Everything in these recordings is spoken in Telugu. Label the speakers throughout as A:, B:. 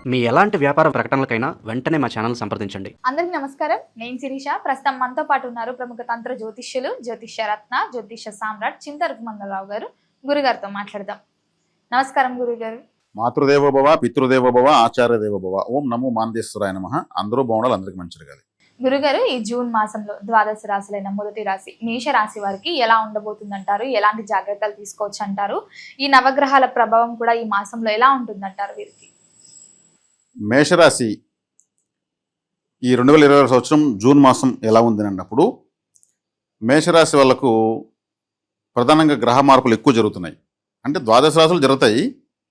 A: మీ ఎలాంటి వ్యాపార ప్రకటనలకైనా వెంటనే మా ఛానల్ సంప్రదించండి.
B: అందరికీ నమస్కారం. నేను శిరీష. ప్రస్తుతం మనతో పాటు ఉన్నారు ప్రముఖ తంత్ర జ్యోతిష్యులు, జ్యోతిష్య రత్న, జ్యోతిష్య సామ్రాట్ చింతరపు మంగళరావు గారు. గురుగారితో మాట్లాడదాం. నమస్కారం గురుగారు.
C: మాతృదేవో భవ, పితృదేవో భవ, ఆచార్య దేవో భవ. ఓం నమో మాందేశ్వరాయ నమః. అందరూ బాగుండాలి, అందరికి మంచి జరగాలి.
B: గురుగారు, ఈ జూన్ మాసంలో ద్వాదశ రాశులైన మొదటి రాశి మేష రాశి వారికి ఎలా ఉండబోతుందంటారు? ఎలాంటి జాగ్రత్తలు తీసుకోవచ్చు అంటారు? ఈ నవగ్రహాల ప్రభావం కూడా ఈ మాసంలో ఎలా ఉంటుందంటారు వీరికి?
C: మేషరాశి ఈ 2020 సంవత్సరం జూన్ మాసం ఎలా ఉంది అన్నప్పుడు మేషరాశి వాళ్ళకు ప్రధానంగా గ్రహ మార్పులు ఎక్కువ జరుగుతున్నాయి. అంటే ద్వాదశ రాశులు జరుగుతాయి.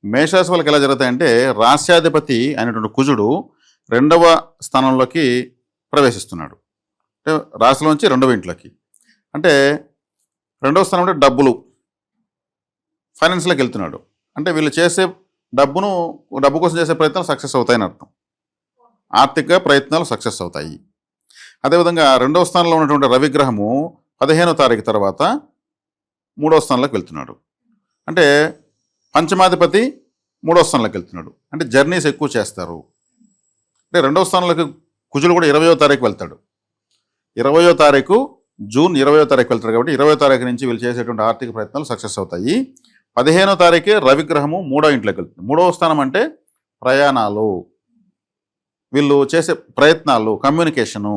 C: మేషరాశి వాళ్ళకి ఎలా జరుగుతాయంటే రాశ్యాధిపతి అయినటువంటి కుజుడు 2వ స్థానంలోకి ప్రవేశిస్తున్నాడు. అంటే రాశిలోంచి 2వ ఇంట్లోకి. అంటే 2వ స్థానం అంటే డబ్బులు, ఫైనాన్స్లోకి వెళ్తున్నాడు. అంటే వీళ్ళు చేసే డబ్బు కోసం చేసే ప్రయత్నాలు సక్సెస్ అవుతాయని అర్థం. ఆర్థిక ప్రయత్నాలు సక్సెస్ అవుతాయి. అదేవిధంగా 2వ స్థానంలో ఉన్నటువంటి రవిగ్రహము 15వ తారీఖు తర్వాత 3వ స్థానంలోకి వెళ్తున్నాడు. అంటే పంచమాధిపతి 3వ స్థానంలోకి వెళ్తున్నాడు. అంటే జర్నీస్ ఎక్కువ చేస్తారు. అంటే 2వ స్థానంలోకి కుజుడు కూడా 20వ తారీఖు వెళ్తాడు. 20వ తారీఖు జూన్ 20వ తారీఖు వెళ్తాడు. కాబట్టి 20వ తారీఖు నుంచి వీళ్ళు చేసేటువంటి ఆర్థిక ప్రయత్నాలు సక్సెస్ అవుతాయి. 15వ తారీఖే రవిగ్రహము 3వ ఇంట్లోకి వెళ్తుంది. 3వ స్థానం అంటే ప్రయాణాలు, వీళ్ళు చేసే ప్రయత్నాలు, కమ్యూనికేషను,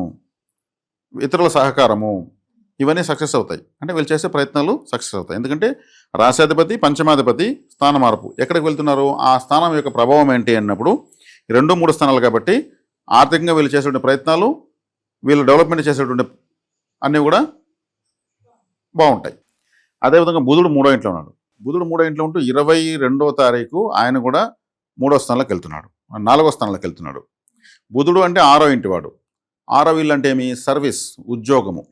C: ఇతరుల సహకారము, ఇవన్నీ సక్సెస్ అవుతాయి. అంటే వీళ్ళు చేసే ప్రయత్నాలు సక్సెస్ అవుతాయి. ఎందుకంటే రాశాధిపతి పంచమాధిపతి స్థాన మార్పు ఎక్కడికి వెళ్తున్నారు, ఆ స్థానం యొక్క ప్రభావం ఏంటి అన్నప్పుడు 2, 3 స్థానాలు కాబట్టి ఆర్థికంగా వీళ్ళు చేసేటువంటి ప్రయత్నాలు, వీళ్ళు డెవలప్మెంట్ చేసేటువంటి అన్నీ కూడా బాగుంటాయి. అదేవిధంగా బుధుడు 3వ ఇంట్లో ఉన్నాడు. బుధుడు 3వ ఇంట్లో ఉంటూ 22వ తారీఖు ఆయన కూడా 3వ స్థానంలోకి వెళ్తున్నాడు, 4వ స్థానంలోకి వెళ్తున్నాడు. బుధుడు అంటే 6వ ఇంటి వాడు. 6వ ఇల్లు అంటే ఏమి? సర్వీస్, ఉద్యోగము.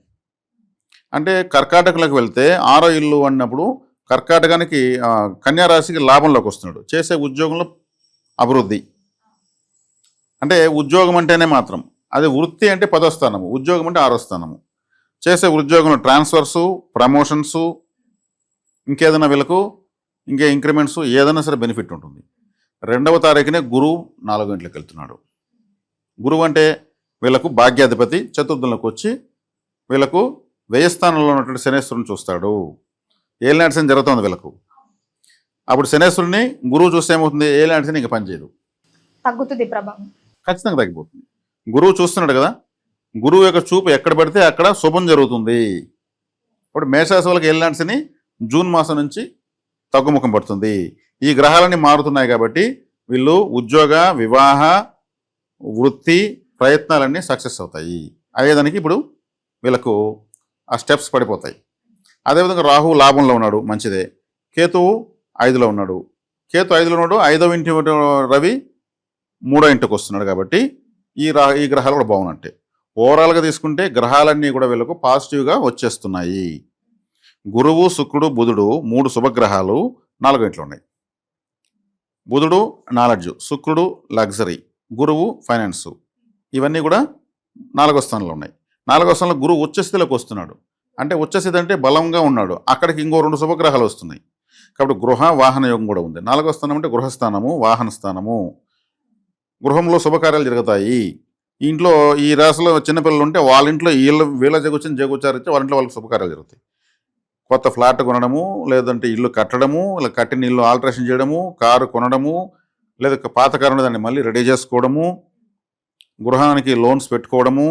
C: అంటే కర్కాటకలోకి వెళ్తే 6వ ఇల్లు అన్నప్పుడు కర్కాటకానికి కన్యారాశికి లాభంలోకి వస్తున్నాడు. చేసే ఉద్యోగంలో అభివృద్ధి. అంటే ఉద్యోగం అంటేనే మాత్రం అది వృత్తి అంటే 10వ స్థానము, ఉద్యోగం అంటే 6వ స్థానము. చేసే ఉద్యోగంలో ట్రాన్స్ఫర్సు, ప్రమోషన్సు, ఇంకేదైనా వీళ్ళకు ఇంకే ఇంక్రిమెంట్స్, ఏదైనా సరే బెనిఫిట్ ఉంటుంది. 2వ తారీఖునే గురువు 4వ ఇంట్లోకి వెళ్తున్నాడు. గురువు అంటే వీళ్ళకు భాగ్యాధిపతి చతుర్థంలోకి వచ్చి వీళ్ళకు వ్యయ స్థానంలో ఉన్నటువంటి శనేశ్వరుని చూస్తాడు. ఏలినాటి శని జరుగుతుంది వీళ్ళకు. అప్పుడు శనేశ్వరుని గురువు చూస్తే ఏమవుతుంది? ఏలినాటి శని ఇంకా పనిచేయదు,
B: తగ్గుతుంది ప్రభావం,
C: ఖచ్చితంగా తగ్గిపోతుంది. గురువు చూస్తున్నాడు కదా, గురువు యొక్క చూపు ఎక్కడ పడితే అక్కడ శుభం జరుగుతుంది. ఇప్పుడు మేషరాశి వాళ్ళకి ఏలినాటి శని జూన్ మాసం నుంచి తగ్గుముఖం పడుతుంది. ఈ గ్రహాలన్నీ మారుతున్నాయి కాబట్టి వీళ్ళు ఉద్యోగ, వివాహ, వృత్తి ప్రయత్నాలన్నీ సక్సెస్ అవుతాయి. అయ్యేదానికి ఇప్పుడు వీళ్ళకు ఆ స్టెప్స్ పడిపోతాయి. అదేవిధంగా రాహు లాభంలో ఉన్నాడు, మంచిదే. కేతువు 5లో ఉన్నాడు. కేతు 5లో ఉన్నాడు. 5వ ఇంటి రవి 3వ ఇంటికి వస్తున్నాడు. కాబట్టి ఈ గ్రహాలు కూడా బాగున్నట్టే. ఓవరాల్గా తీసుకుంటే గ్రహాలన్నీ కూడా వీళ్ళకు పాజిటివ్గా వచ్చేస్తున్నాయి. గురువు, శుక్రుడు, బుధుడు 3 శుభగ్రహాలు 4వ ఇంట్లో ఉన్నాయి. బుధుడు నాలెడ్జ్, శుక్రుడు లగ్జరీ, గురువు ఫైనాన్సు, ఇవన్నీ కూడా 4వ స్థానంలో ఉన్నాయి. 4వ స్థానంలో గురువు ఉచ్చస్థితిలోకి వస్తున్నాడు. అంటే ఉచ్చస్థితి అంటే బలంగా ఉన్నాడు. అక్కడికి ఇంకో 2 శుభగ్రహాలు వస్తున్నాయి. కాబట్టి గృహ వాహన యోగం కూడా ఉంది. 4వ స్థానం అంటే గృహస్థానము, వాహన స్థానము. గృహంలో శుభకార్యాలు జరుగుతాయి. ఇంట్లో ఈ రాశిలో చిన్నపిల్లలు ఉంటే వాళ్ళ ఇంట్లో వీళ్ళ జగొచ్చారిస్తే వాళ్ళ ఇంట్లో వాళ్ళకి శుభకార్యాలు జరుగుతాయి. కొత్త ఫ్లాట్ కొనడము, లేదంటే ఇల్లు కట్టడము, ఇలా కట్టిన ఇల్లు ఆల్టరేషన్ చేయడము, కారు కొనడము, లేదా పాత కారు దాన్ని మళ్ళీ రెడీ చేసుకోవడము, గృహానికి లోన్స్ పెట్టుకోవడము,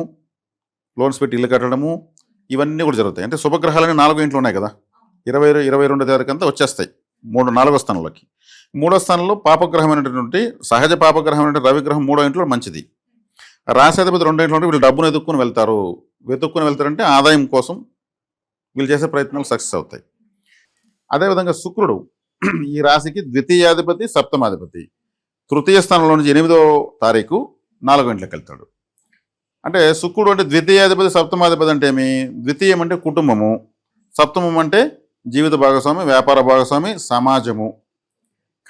C: లోన్స్ పెట్టి ఇల్లు కట్టడము, ఇవన్నీ కూడా జరుగుతాయి. అంటే శుభగ్రహాలన్నీ 4వ ఇంట్లో ఉన్నాయి కదా. 22వ తారీఖు అంతా వచ్చేస్తాయి 4వ స్థానంలోకి. 3వ స్థానంలో పాపగ్రహమైనటువంటి సహజ పాపగ్రహమైనటువంటి రవిగ్రహం 3వ ఇంట్లో మంచిది. రాశాధిపతి 2వ ఇంట్లో వీళ్ళు డబ్బును వెతుక్కుని వెళ్తారంటే ఆదాయం కోసం వీళ్ళు చేసే ప్రయత్నాలు సక్సెస్ అవుతాయి. అదేవిధంగా శుక్రుడు ఈ రాశికి ద్వితీయాధిపతి, సప్తమాధిపతి. తృతీయ స్థానంలో నుంచి 8వ తారీఖు 4వ ఇంట్లోకి వెళ్తాడు. అంటే శుక్రుడు అంటే ద్వితీయాధిపతి, సప్తమాధిపతి అంటే ఏమి? ద్వితీయం అంటే కుటుంబము, సప్తమం అంటే జీవిత భాగస్వామి, వ్యాపార భాగస్వామి, సమాజము.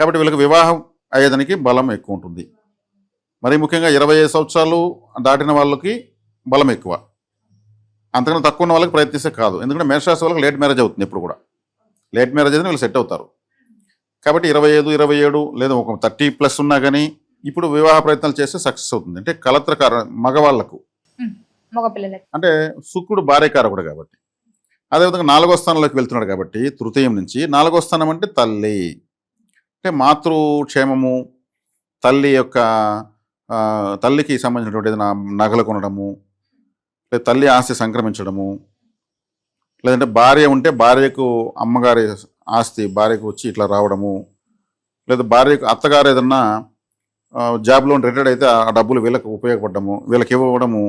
C: కాబట్టి వీళ్ళకి వివాహం అయ్యేదానికి బలం ఎక్కువ ఉంటుంది. మరి ముఖ్యంగా 25 సంవత్సరాలు దాటిన వాళ్ళకి బలం ఎక్కువ. అంతకన్నా తక్కువ ఉన్న వాళ్ళకి ప్రయత్నిస్తే కాదు. ఎందుకంటే మేషరాశి వాళ్ళకి లేట్ మ్యారేజ్ అవుతుంది. ఎప్పుడు కూడా లేట్ మ్యారేజ్ అయితే వీళ్ళు సెట్ అవుతారు. కాబట్టి 25, 27 లేదా ఒక 30+ ఉన్నా కానీ ఇప్పుడు వివాహ ప్రయత్నాలు చేస్తే సక్సెస్ అవుతుంది. అంటే కలత్రకార మగవాళ్లకు,
B: మగపిల్లలకి.
C: అంటే శుక్రుడు భార్యకారకుడు కాబట్టి. అదేవిధంగా 4వ స్థానంలోకి వెళ్తున్నాడు కాబట్టి తృతీయం నుంచి 4వ స్థానం అంటే తల్లి, అంటే మాతృక్షేమము, తల్లి యొక్క తల్లికి సంబంధించినటువంటి ఏదైనా నగలు కొనడము, లేదా తల్లి ఆస్తి సంక్రమించడము, లేదంటే భార్య ఉంటే భార్యకు అమ్మగారి ఆస్తి భార్యకు వచ్చి ఇట్లా రావడము, లేదా భార్యకు అత్తగారు ఏదన్నా జాబ్లో రిటైర్డ్ అయితే ఆ డబ్బులు వీళ్ళకి ఉపయోగపడము, వీళ్ళకి ఇవ్వడము,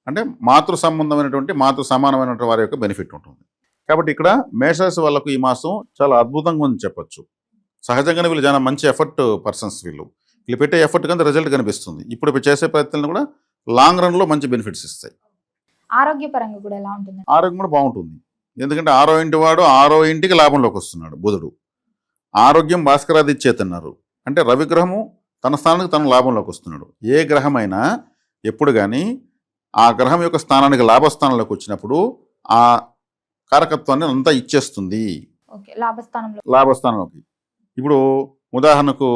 C: అంటే మాతృ సంబంధమైనటువంటి మాతృ సమానమైనటువంటి వారి యొక్క బెనిఫిట్ ఉంటుంది. కాబట్టి ఇక్కడ మేషరాశి వాళ్ళకు ఈ మాసం చాలా అద్భుతంగా ఉందని చెప్పొచ్చు. సహజంగానే వీళ్ళు చాలా మంచి ఎఫర్ట్ పర్సన్స్, వీళ్ళు పెట్టే ఎఫర్ట్ కింద రిజల్ట్ కనిపిస్తుంది. ఇప్పుడు చేసే ప్రయత్నాలను కూడా లాంగ్ రన్లో మంచి బెనిఫిట్స్ ఇస్తాయి.
B: ఆరోగ్యపరంగా కూడా ఎలా ఉంటుంది?
C: ఆరోగ్యం కూడా బాగుంటుంది. ఎందుకంటే 6వ ఇంటి వాడు 6వ ఇంటికి లాభంలోకి వస్తున్నాడు బుధుడు. ఆరోగ్యం భాస్కరాదిచ్చేతన్నారు, అంటే రవిగ్రహము తన స్థానానికి తన లాభంలోకి వస్తున్నాడు. ఏ గ్రహమైనా ఎప్పుడు కానీ ఆ గ్రహం యొక్క స్థానానికి లాభస్థానంలోకి వచ్చినప్పుడు ఆ కారకత్వాన్ని అంతా ఇచ్చేస్తుంది లాభస్థానంలోకి. ఇప్పుడు ఉదాహరణకు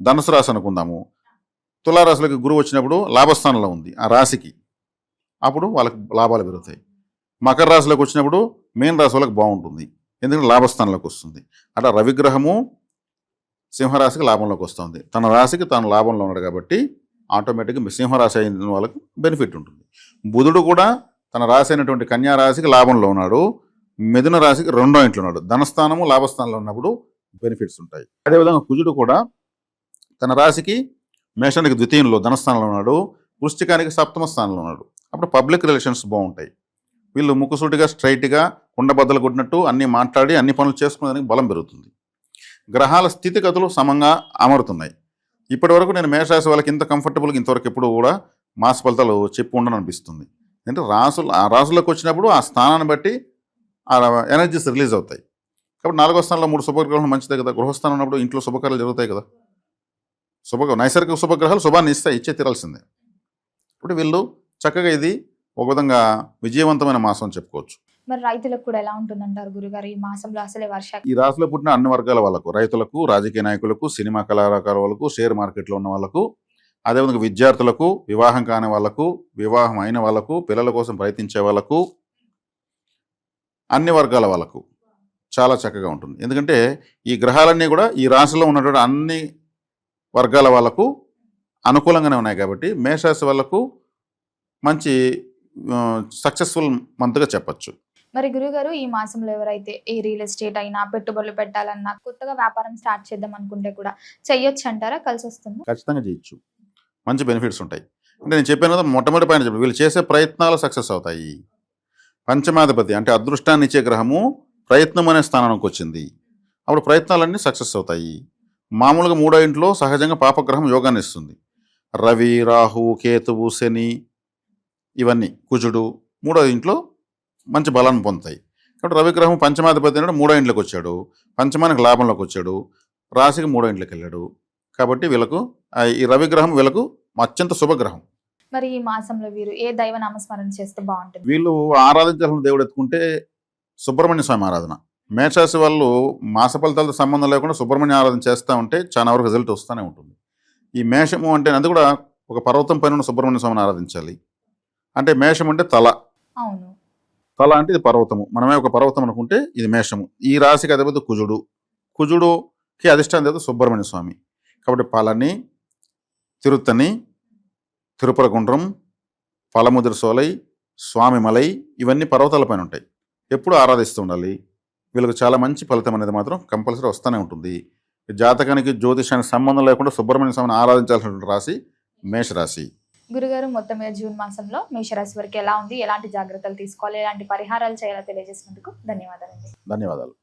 C: ధనుసు రాశి అనుకుందాము, తులారాశిలోకి గురువు వచ్చినప్పుడు లాభస్థానంలో ఉంది ఆ రాశికి, అప్పుడు వాళ్ళకి లాభాలు పెరుగుతాయి. మకర రాశిలోకి వచ్చినప్పుడు మీన రాశి వాళ్ళకి బాగుంటుంది, ఎందుకంటే లాభస్థానంలోకి వస్తుంది. అట్లా రవిగ్రహము సింహరాశికి లాభంలోకి వస్తుంది, తన రాశికి తాను లాభంలో ఉన్నాడు కాబట్టి ఆటోమేటిక్గా సింహరాశి అయిన వాళ్ళకి బెనిఫిట్ ఉంటుంది. బుధుడు కూడా తన రాశి అయినటువంటి కన్యా రాశికి లాభంలో ఉన్నాడు, మిథున రాశికి 2వ ఇంట్లో ఉన్నాడు. ధనస్థానము లాభస్థానంలో ఉన్నప్పుడు బెనిఫిట్స్ ఉంటాయి. అదేవిధంగా కుజుడు కూడా తన రాశికి మేషానికి ద్వితీయంలో ధనస్థానంలో ఉన్నాడు, వృశ్చికానికి 7వ స్థానంలో ఉన్నాడు. అప్పుడు పబ్లిక్ రిలేషన్స్ బాగుంటాయి. వీళ్ళు ముక్కుసూటిగా స్ట్రైట్గా కుండబద్దలు కొట్టినట్టు అన్నీ మాట్లాడి అన్ని పనులు చేసుకునేదానికి బలం పెరుగుతుంది. గ్రహాల స్థితిగతులు సమంగా అమరుతున్నాయి. ఇప్పటి వరకు నేను మేషరాశి వాళ్ళకి ఇంత కంఫర్టబుల్గా ఇంతవరకు ఎప్పుడు కూడా మాస ఫలితాలు చెప్పి ఉండని అనిపిస్తుంది. అంటే ఆ రాసులకు వచ్చినప్పుడు ఆ స్థానాన్ని బట్టి ఆ ఎనర్జీస్ రిలీజ్ అవుతాయి. కాబట్టి 4వ స్థానంలో 3 శుభగ్రహాలు మంచిదే కదా. గృహస్థానం ఉన్నప్పుడు ఇంట్లో శుభకార్యాలు జరుగుతాయి కదా. నైసర్గిక శుభగ్రహాలు శుభాన్ని ఇచ్చే తీరాల్సిందే. ఇప్పుడు వీళ్ళు చక్కగా ఇది ఒక విధంగా విజయవంతమైన మాసం అని చెప్పుకోవచ్చు.
B: మరి రైతులకు కూడా ఎలా ఉంటుందంటారు గురుగారు ఈ మాసంలో? అసలే
C: ఈ రాశిలో పుట్టిన అన్ని వర్గాల వాళ్ళకు, రైతులకు, రాజకీయ నాయకులకు, సినిమా కళాకారులకు, షేర్ మార్కెట్లో ఉన్న వాళ్ళకు, అదేవిధంగా విద్యార్థులకు, వివాహం కాని వాళ్ళకు, వివాహం అయిన వాళ్ళకు, పిల్లల కోసం ప్రయత్నించే వాళ్ళకు, అన్ని వర్గాల వాళ్ళకు చాలా చక్కగా ఉంటుంది. ఎందుకంటే ఈ గ్రహాలన్నీ కూడా ఈ రాశిలో ఉన్నటువంటి అన్ని వర్గాల వాళ్ళకు అనుకూలంగానే ఉన్నాయి కాబట్టి మేషరాశి వాళ్ళకు మంచి సక్సెస్ఫుల్ మంత్గా చెప్పచ్చు.
B: మరి గురుగారు ఈ మాసంలో ఎవరైతే ఈ రియల్ ఎస్టేట్ అయినా పెట్టుబడులు పెట్టాలన్నా కొత్తగా వ్యాపారం స్టార్ట్ చేద్దాం అనుకుంటే కూడా చెయ్యొచ్చు అంటారా? కలిసి వస్తుంది?
C: ఖచ్చితంగా చేయొచ్చు, మంచి బెనిఫిట్స్ ఉంటాయి. అంటే నేను చెప్పాను కదా, మొట్టమొదటి పైన చెప్పి వీళ్ళు చేసే ప్రయత్నాలు సక్సెస్ అవుతాయి. పంచమాధిపతి అంటే అదృష్టాన్ని ఇచ్చే గ్రహము ప్రయత్నం అనే స్థానానికి వచ్చింది, అప్పుడు ప్రయత్నాలన్నీ సక్సెస్ అవుతాయి. మామూలుగా 3వ ఇంట్లో సహజంగా పాపగ్రహం యోగాన్ని ఇస్తుంది. రవి, రాహు, కేతువు, శని, ఇవన్నీ, కుజుడు 3వ ఇంట్లో మంచి బలాన్ని పొందుతాయి. కాబట్టి రవిగ్రహం పంచమాధిపతి అంటే 3వ ఇంట్లోకి వచ్చాడు, పంచమానికి లాభంలోకి వచ్చాడు, రాశికి 3వ ఇంట్లోకి వెళ్ళాడు. కాబట్టి వీళ్ళకు ఈ రవిగ్రహం వీళ్ళకు అత్యంత శుభగ్రహం.
B: మరి ఈ మాసంలో వీరు ఏ దైవ నామస్మరణ చేస్తే బాగుంటుంది?
C: వీళ్ళు ఆరాధించాల్సిన దేవుడు ఎత్తుకుంటే సుబ్రహ్మణ్య స్వామి ఆరాధన. మేషరాశి వాళ్ళు మాస ఫలితాలతో సంబంధం లేకుండా సుబ్రహ్మణ్య ఆరాధన చేస్తూ ఉంటే చాలా వరకు రిజల్ట్ వస్తూనే ఉంటుంది. ఈ మేషము అంటే అది కూడా ఒక పర్వతం పైన ఉన్న సుబ్రహ్మణ్య స్వామిని ఆరాధించాలి. అంటే మేషం అంటే తల,
B: అవును,
C: తల అంటే ఇది పర్వతము, మనమే ఒక పర్వతం అనుకుంటే ఇది మేషము. ఈ రాశికి అధిపతి కుజుడు, కుజుడుకి అధిష్టాన దేవత సుబ్రహ్మణ్య స్వామి. కాబట్టి పళని, తిరుత్తని, తిరుపరగుండ్రం, పలముదిరి సోలై, స్వామిమలై ఇవన్నీ పర్వతాల పైన ఉంటాయి. ఎప్పుడు ఆరాధిస్తూ ఉండాలి. వీళ్ళకి చాలా మంచి ఫలితం అనేది మాత్రం కంపల్సరీ వస్తూనే ఉంటుంది. జాతకానికి జ్యోతిషానికి సంబంధం లేకుండా సుబ్రహ్మణ్య స్వామిని ఆరాధించాల్సినటువంటి రాశి మేషరాశి.
B: గురుగారు మొత్తం మీద జూన్ మాసంలో మేషరాశి వరకు ఎలా ఉంది, ఎలాంటి జాగ్రత్తలు తీసుకోవాలి, ఎలాంటి పరిహారాలు చేయాలో తెలియజేసినందుకు ధన్యవాదాలు.